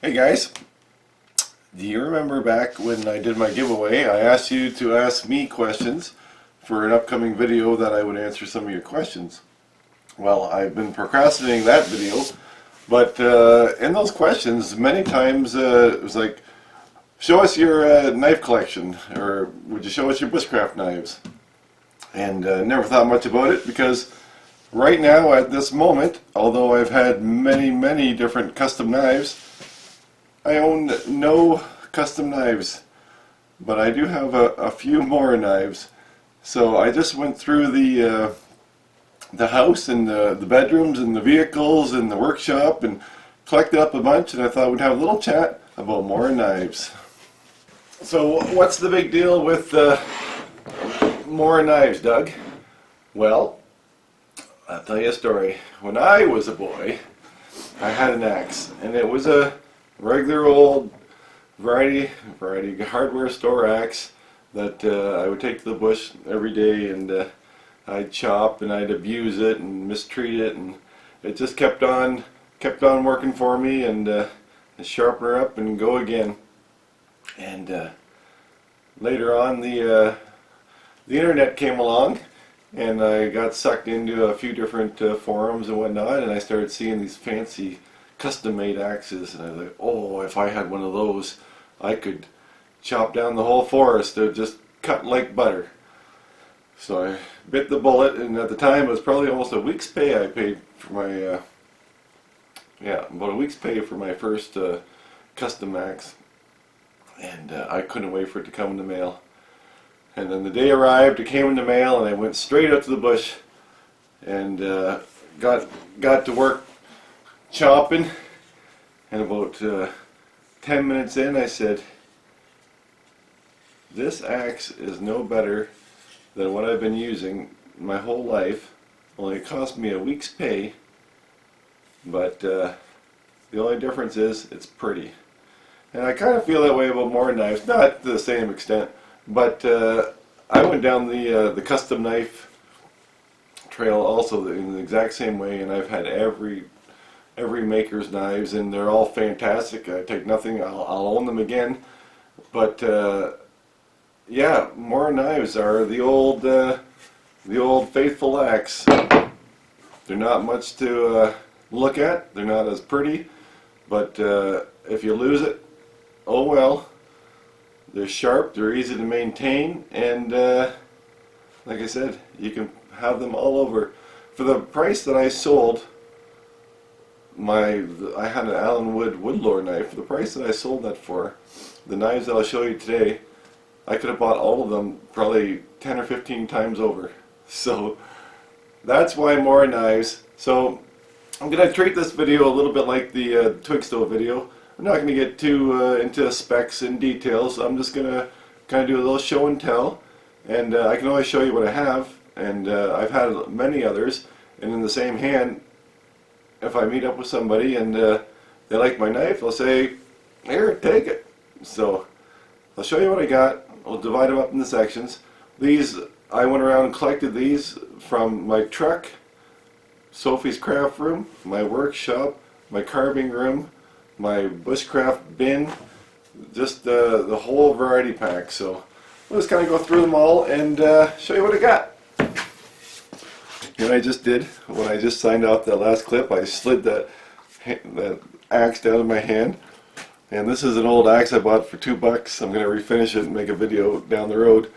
Hey guys, do you remember back when I did my giveaway, I asked you to ask me questions for an upcoming video that I would answer some of your questions? Well, I've been procrastinating that video, but in those questions, many times it was like, show us your knife collection, or would you show us your bushcraft knives? And never thought much about it because right now at this moment, although I've had many different custom knives, I own no custom knives, but I do have a few Mora knives. So I just went through the house and the bedrooms and the vehicles and the workshop and collected up a bunch, and I thought we'd have a little chat about Mora knives. So what's the big deal with Mora knives, Doug? Well, I'll tell you a story. When I was a boy, I had an axe, and it was a regular old variety hardware store axe that I would take to the bush every day, and I'd chop and I'd abuse it and mistreat it, and it just kept on working for me, and sharpen her up and go again. And later on, the internet came along, and I got sucked into a few different forums and whatnot, and I started seeing these fancy custom-made axes, and I was like, oh, if I had one of those, I could chop down the whole forest. They'd just cut like butter. So I bit the bullet, and at the time it was probably almost a week's pay I paid for my, about a week's pay for my first custom axe, and I couldn't wait for it to come in the mail. And then the day arrived, it came in the mail, and I went straight up to the bush and got to work chopping, and about 10 minutes in I said, this axe is no better than what I've been using my whole life, only it cost me a week's pay, but the only difference is it's pretty. And I kind of feel that way about Mora knives, not to the same extent, but I went down the custom knife trail also in the exact same way, and I've had every maker's knives, and they're all fantastic. I take nothing. I'll own them again. But yeah, Mora knives are the old faithful axe. They're not much to look at. They're not as pretty, but if you lose it, oh well. They're sharp. They're easy to maintain, and like I said, you can have them all over. For the price that I sold I had an Allen Wood woodlore knife. For the price that I sold that for, the knives that I'll show you today, I could have bought all of them probably 10 or 15 times over. So that's why Mora knives. So I'm going to treat this video a little bit like the twig stove video. I'm not going to get too into specs and details. I'm just going to kind of do a little show and tell, and I can always show you what I have, and I've had many others, and in the same hand, if I meet up with somebody and they like my knife, I'll say, here, take it. So I'll show you what I got. I'll divide them up into sections. These, I went around and collected these from my truck, Sophie's craft room, my workshop, my carving room, my bushcraft bin, just the whole variety pack. So we'll just kind of go through them all and show you what I got. What I just did, when I just signed off that last clip, I slid that axe down in my hand. And this is an old axe I bought for $2. I'm going to refinish it and make a video down the road.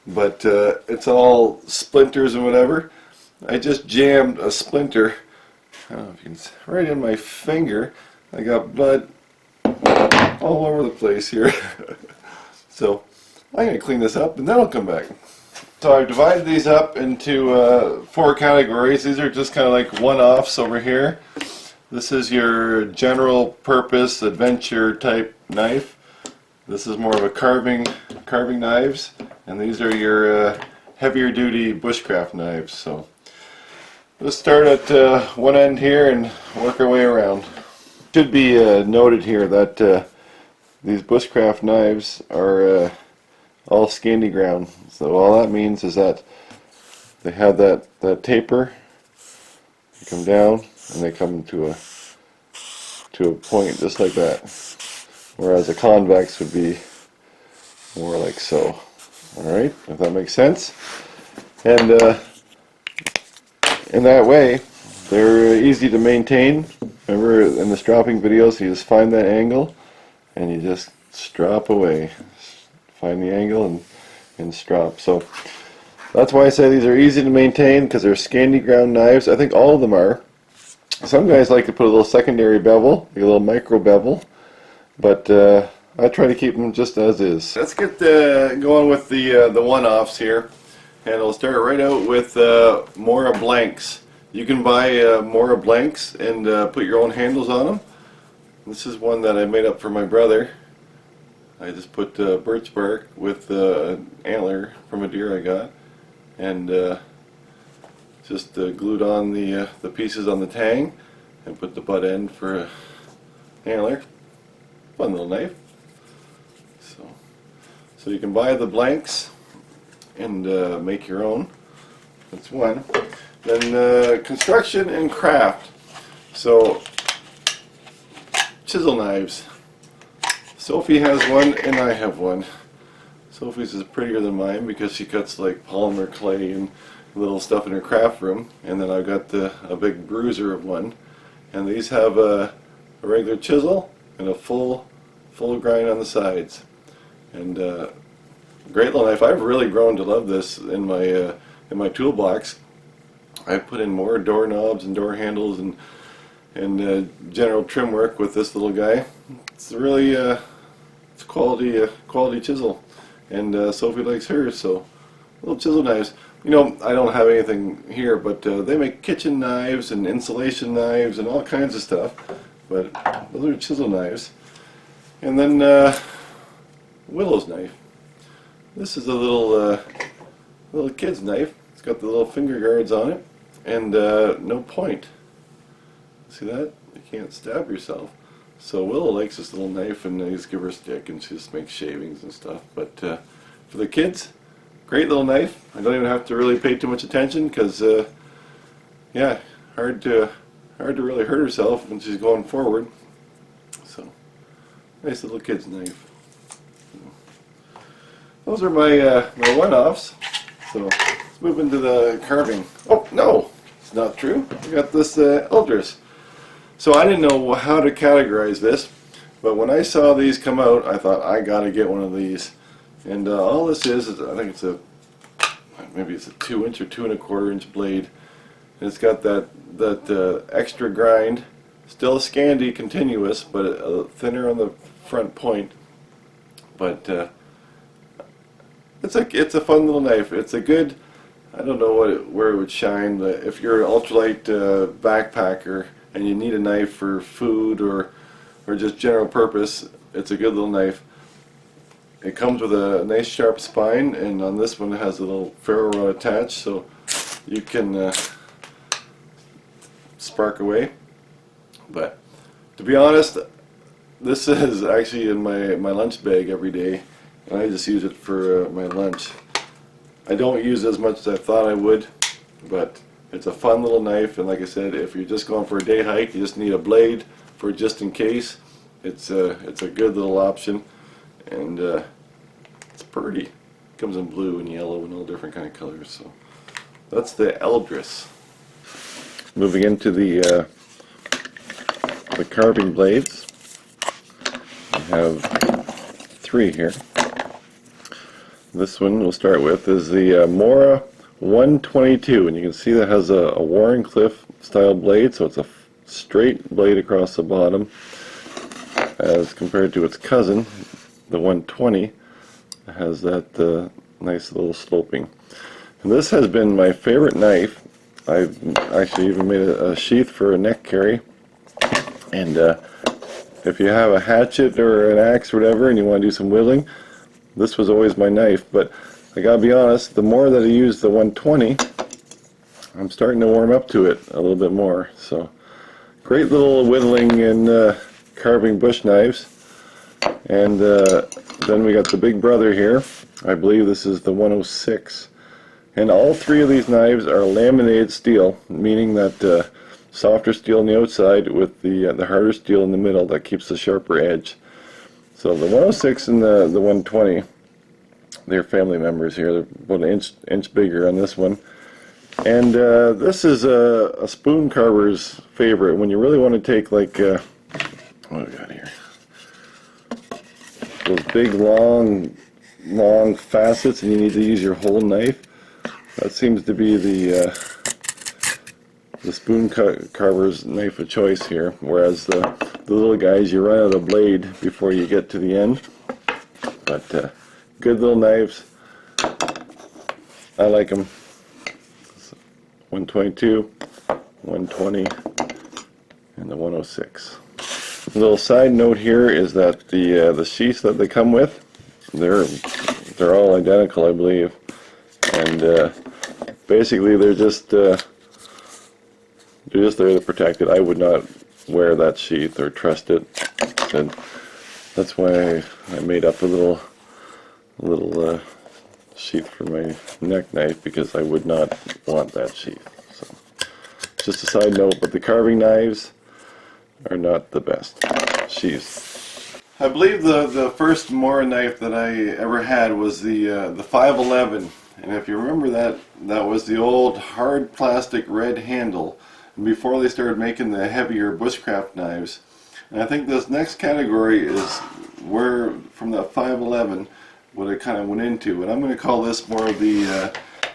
But it's all splinters and whatever. I just jammed a splinter, I don't know if you can see, right in my finger. I got blood all over the place here. So I'm going to clean this up and then I'll come back. So I've divided these up into 4 categories. These are just kind of like one-offs over here. This is your general purpose adventure type knife. This is more of a carving knives, and these are your heavier duty bushcraft knives. So let's start at one end here and work our way around. It should be noted here that these bushcraft knives are all scandy ground. So all that means is that they have that taper. They come down and they come to a point just like that. whereas a convex would be more like so. Alright, if that makes sense. And in that way, they're easy to maintain. Remember in the stropping videos, you just find that angle and you just strop away. Find the angle and strop. So that's why I say these are easy to maintain, because they're Scandi ground knives. I think all of them are. Some guys like to put a little secondary bevel, like a little micro bevel, but I try to keep them just as is. Let's get going with the one-offs here, and I'll start right out with Mora blanks. You can buy Mora blanks and put your own handles on them. This is one that I made up for my brother. I just put birch bark with an antler from a deer I got, and just glued on the pieces on the tang, and put the butt end for an antler. Fun little knife. So you can buy the blanks and make your own. That's one. Then construction and craft. So chisel knives. Sophie has one and I have one. Sophie's is prettier than mine because she cuts like polymer clay and little stuff in her craft room. And then I've got a big bruiser of one. And these have a regular chisel and a full grind on the sides. And great little knife. I've really grown to love this in my toolbox. I put in more doorknobs and door handles and general trim work with this little guy. It's really it's quality chisel, and Sophie likes hers. So little chisel knives. You know, I don't have anything here, but they make kitchen knives and insulation knives and all kinds of stuff. But those are chisel knives. And then Willows knife. This is a little kid's knife. It's got the little finger guards on it, and no point. See that? You can't stab yourself. So Willow likes this little knife, and I just give her a stick, and she just makes shavings and stuff. But for the kids, great little knife. I don't even have to really pay too much attention, because yeah, hard to really hurt herself when she's going forward. So nice little kid's knife. Those are my my one-offs. So let's move into the carving. Oh no, it's not true. I got this eldris. So I didn't know how to categorize this, but when I saw these come out, I thought I gotta get one of these. And all this is I think it's maybe it's a 2-inch or 2 1/4 inch blade. And it's got that extra grind, still a Scandi continuous, but thinner on the front point. But it's a fun little knife. It's a good, I don't know where it would shine. If you're an ultralight backpacker and you need a knife for food or just general purpose, it's a good little knife. It comes with a nice sharp spine, and on this one it has a little ferro rod attached, so you can spark away. But to be honest, this is actually in my lunch bag every day, and I just use it for my lunch. I don't use it as much as I thought I would, but it's a fun little knife, and like I said, if you're just going for a day hike, you just need a blade for just in case. It's a good little option, and it's pretty. It comes in blue and yellow and all different kind of colors. So that's the eldris. Moving into the carving blades, we have 3 here. This one we'll start with is the Mora 122, and you can see that has a Warrenclyffe style blade, so it's a straight blade across the bottom as compared to its cousin, the 120. It has that nice little sloping. And this has been my favorite knife. I've actually even made a sheath for a neck carry, and if you have a hatchet or an axe or whatever and you want to do some whittling, this was always my knife. But I gotta be honest, the more that I use the 120, I'm starting to warm up to it a little bit more. So great little whittling and carving bush knives. And then we got the big brother here. I believe this is the 106. And all 3 of these knives are laminated steel, meaning that softer steel on the outside with the harder steel in the middle that keeps the sharper edge. So the 106 and the 120, they're family members here. They're about an inch bigger on this one. And this is a spoon carver's favorite when you really want to take, like, what do we got here? Those big long facets, and you need to use your whole knife. That seems to be the spoon carver's knife of choice here. Whereas the little guys, you run out of blade before you get to the end. But good little knives. I like them. 122, 120, and the 106. A little side note here is that the sheaths that they come with, they're all identical, I believe, and basically they're just there to protect it. I would not wear that sheath or trust it, and that's why I made up a little sheath for my neck knife, because I would not want that sheath. So, just a side note, but the carving knives are not the best sheaths. I believe the first Mora knife that I ever had was the 511, and if you remember that was the old hard plastic red handle, and before they started making the heavier bushcraft knives. And I think this next category is where, from that 511, what I kind of went into, and I'm going to call this more of the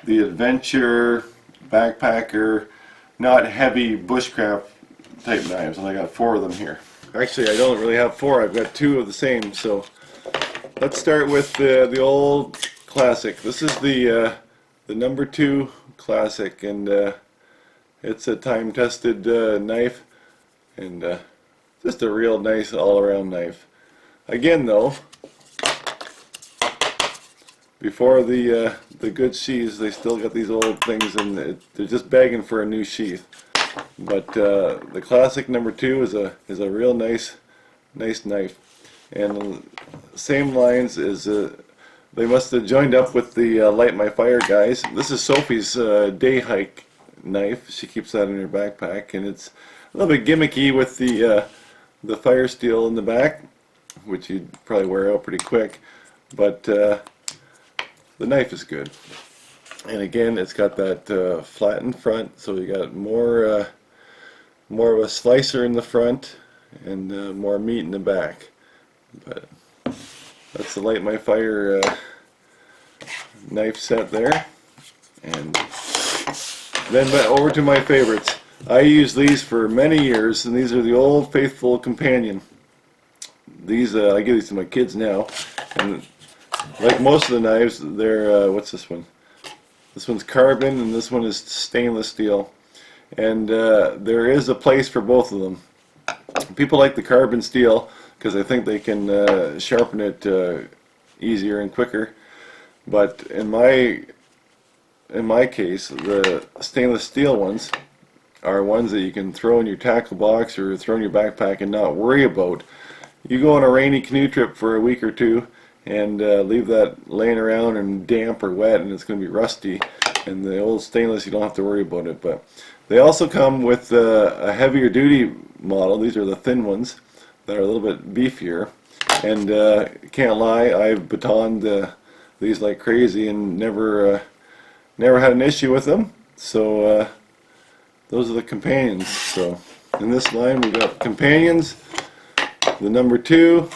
adventure, backpacker, not heavy bushcraft type knives, and I got 4 of them here. Actually, I don't really have 4, I've got 2 of the same. So let's start with the old classic. This is the number 2 classic, and it's a time-tested knife, and just a real nice all-around knife. Again though, before the good sheaths, they still got these old things, and they're just begging for a new sheath. But the classic number 2 is a real nice knife, and same lines as they must have joined up with the Light My Fire guys. This is Sophie's day hike knife. She keeps that in her backpack, and it's a little bit gimmicky with the fire steel in the back, which you'd probably wear out pretty quick. But the knife is good, and again, it's got that flattened front, so you got more of a slicer in the front and more meat in the back. But that's the Light My Fire knife set there. And then over to my favorites. I used these for many years, and these are the old faithful companion. These I give these to my kids now, and like most of the knives, they're what's this one? This one's carbon, and this one is stainless steel. And there is a place for both of them. People like the carbon steel because I think they can sharpen it easier and quicker. But in my case, the stainless steel ones are ones that you can throw in your tackle box or throw in your backpack and not worry about. You go on a rainy canoe trip for a week or two and leave that laying around and damp or wet, and it's going to be rusty. And the old stainless, you don't have to worry about it. But they also come with a heavier duty model. These are the thin ones that are a little bit beefier. And can't lie, I've batoned these like crazy and never had an issue with them. So those are the companions. So in this line we got companions, the number 2,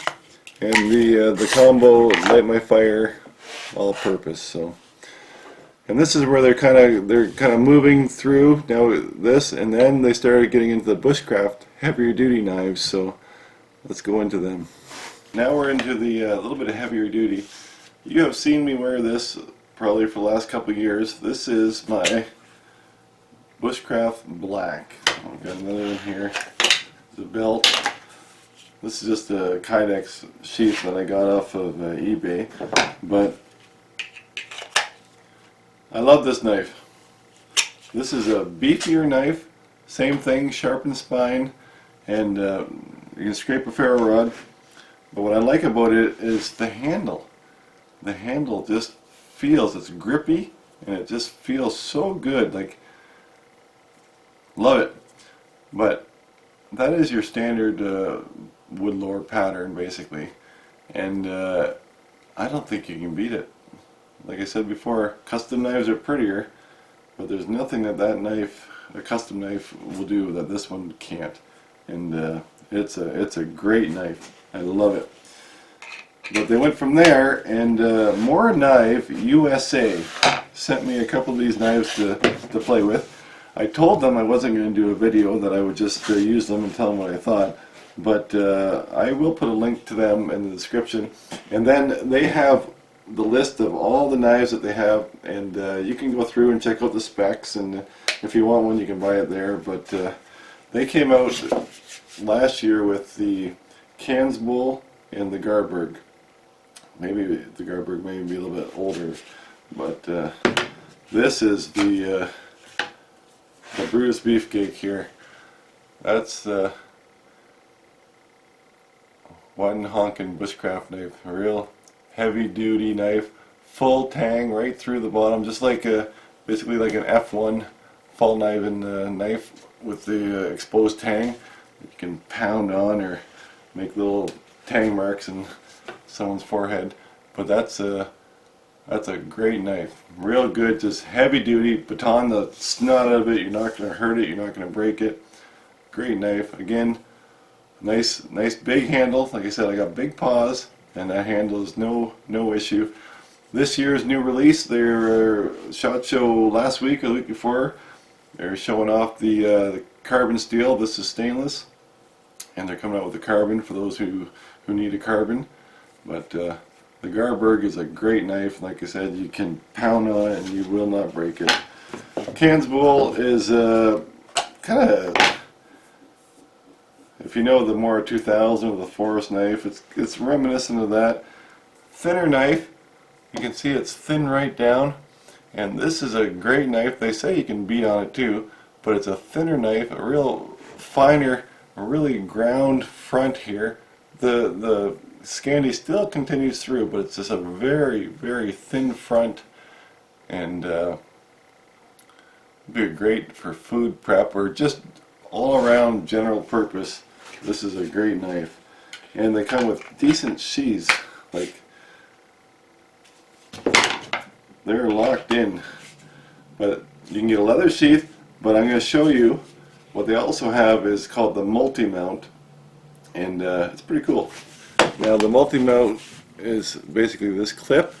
and the combo Light My Fire all-purpose. So, and this is where they're kind of moving through now this, and then they started getting into the bushcraft heavier duty knives. So let's go into them. Now we're into the little bit of heavier duty. You have seen me wear this probably for the last couple of years. This is my Bushcraft Black. I've got another one here. The belt. This is just a Kydex sheath that I got off of eBay, but I love this knife. This is a beefier knife, same thing, sharpened spine, and you can scrape a ferro rod, but what I like about it is the handle. The handle just feels, it's grippy, and it just feels so good, like, love it. But that is your standard woodlore pattern, basically. and I don't think you can beat it. Like I said before, custom knives are prettier, but there's nothing that knife, a custom knife, will do that this one can't. And it's a great knife. I love it. But they went from there, and Mora Knife USA sent me a couple of these knives to play with. I told them I wasn't going to do a video, that I would just use them and tell them what I thought. But I will put a link to them in the description. And then they have the list of all the knives that they have, and you can go through and check out the specs, and if you want one you can buy it there. But they came out last year with the kansbol and the garberg. Maybe the garberg may be a little bit older, but this is the Brutus Beefcake here. That's the one honkin' bushcraft knife, a real heavy duty knife, full tang right through the bottom, just like basically like an F1 fall kniving knife with the exposed tang. You can pound on or make little tang marks in someone's forehead. But that's a great knife, real good, just heavy duty. Baton the snot out of it, you're not going to hurt it, you're not going to break it. Great knife. Again, nice big handle. Like I said, I got big paws, and that handle is no issue. This year's new release, their SHOT Show last week or the week before, they're showing off the carbon steel. This is stainless, and they're coming out with the carbon for those who need a carbon. But the garberg is a great knife. Like I said, you can pound on it and you will not break it. Kansbol is kind of, if you know the Mora 2000 or the forest knife, it's reminiscent of that. Thinner knife. You can see it's thin right down, and this is a great knife. They say you can beat on it too, but it's a thinner knife, a real finer, really ground front here. The Scandi still continues through, but it's just a very thin front, and be great for food prep or just all around general purpose. This is a great knife, and they come with decent sheaths. Like, they're locked in, but you can get a leather sheath. But I'm going to show you what they also have is called the multi-mount, and it's pretty cool. Now the multi-mount is basically this clip,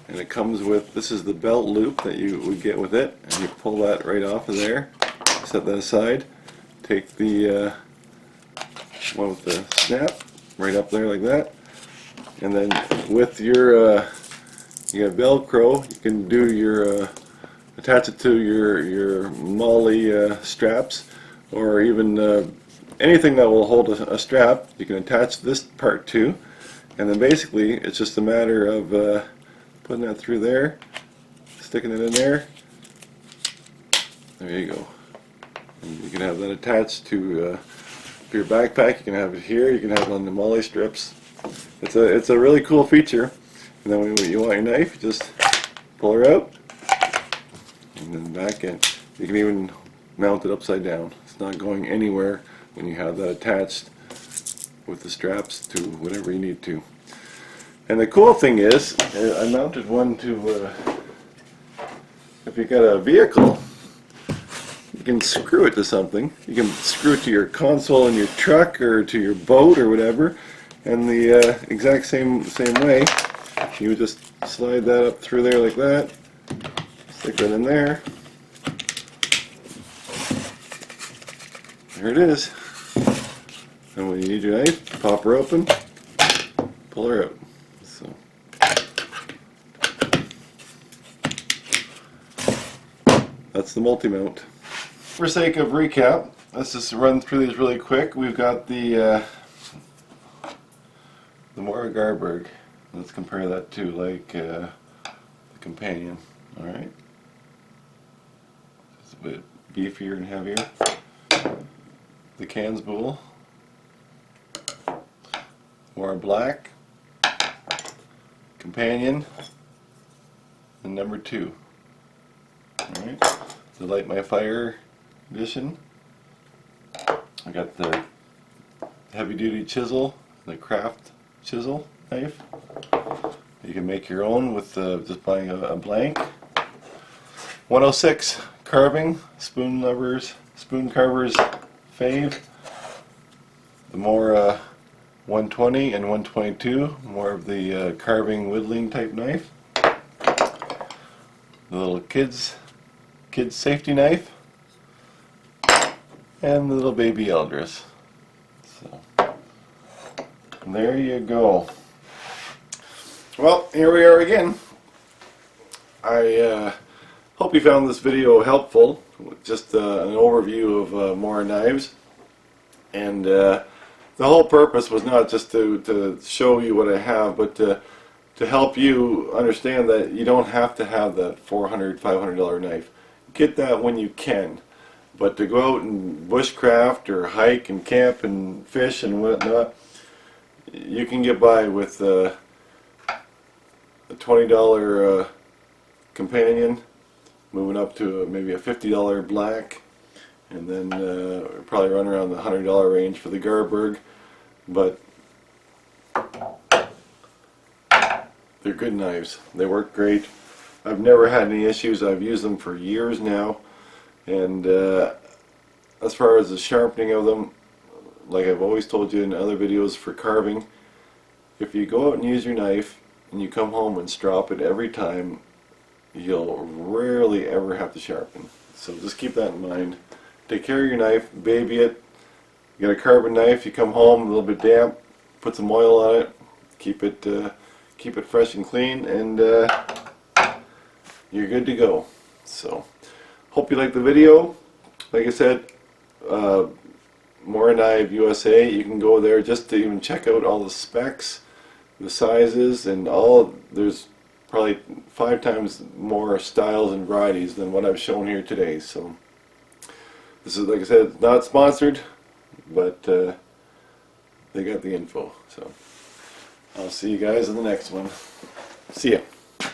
and it comes with, this is the belt loop that you would get with it, and you pull that right off of there, set that aside, take the one with the snap right up there like that, and then with your you got Velcro, you can do your attach it to your molly straps, or even anything that will hold a strap. You can attach this part to, and then basically it's just a matter of putting that through there, sticking it in there. There you go. And you can have that attached to your backpack. You can have it here. You can have it on the molly strips. It's a really cool feature. And then when you want your knife, you just pull her out and then back in. You can even mount it upside down. It's not going anywhere when you have that attached with the straps to whatever you need to. And the cool thing is, I mounted one to, if you got a vehicle, you can screw it to something. You can screw it to your console in your truck or to your boat or whatever, and the exact same way. You would just slide that up through there like that, stick that in there. There it is. And when you need your knife, pop her open, pull her out. So that's the multi-mount. For sake of recap, let's just run through these really quick. We've got the Mora garberg. Let's compare that to like the companion. All right, it's a bit beefier and heavier. The kansbol, Mora Black, companion, and number 2. All right, the Light My Fire edition. I got the heavy duty chisel, the craft chisel knife. You can make your own with just buying a blank. 106 carving, spoon carvers fave. The Mora 120 and 122, more of the carving whittling type knife. The little kids safety knife, and the little baby eldris. So there you go. Well, here we are again. I hope you found this video helpful. Just an overview of Mora Knives, and the whole purpose was not just to show you what I have, but to help you understand that you don't have to have that $400, $500 knife. Get that when you can, but to go out and bushcraft or hike and camp and fish and whatnot, you can get by with a $20 companion, moving up to maybe a $50 black, and then probably run around the $100 range for the garberg. But they're good knives. They work great. I've never had any issues. I've used them for years now, and as far as the sharpening of them, like I've always told you in other videos for carving, if you go out and use your knife and you come home and strop it every time, you'll rarely ever have to sharpen. So just keep that in mind. Take care of your knife, baby it. You got a carbon knife, you come home a little bit damp, put some oil on it, keep it fresh and clean, and you're good to go. So hope you liked the video. Like I said, Mora Knife USA, you can go there just to even check out all the specs, the sizes, and all. There's probably 5 times more styles and varieties than what I've shown here today. So this is, like I said, not sponsored, but they got the info. So I'll see you guys in the next one. See ya.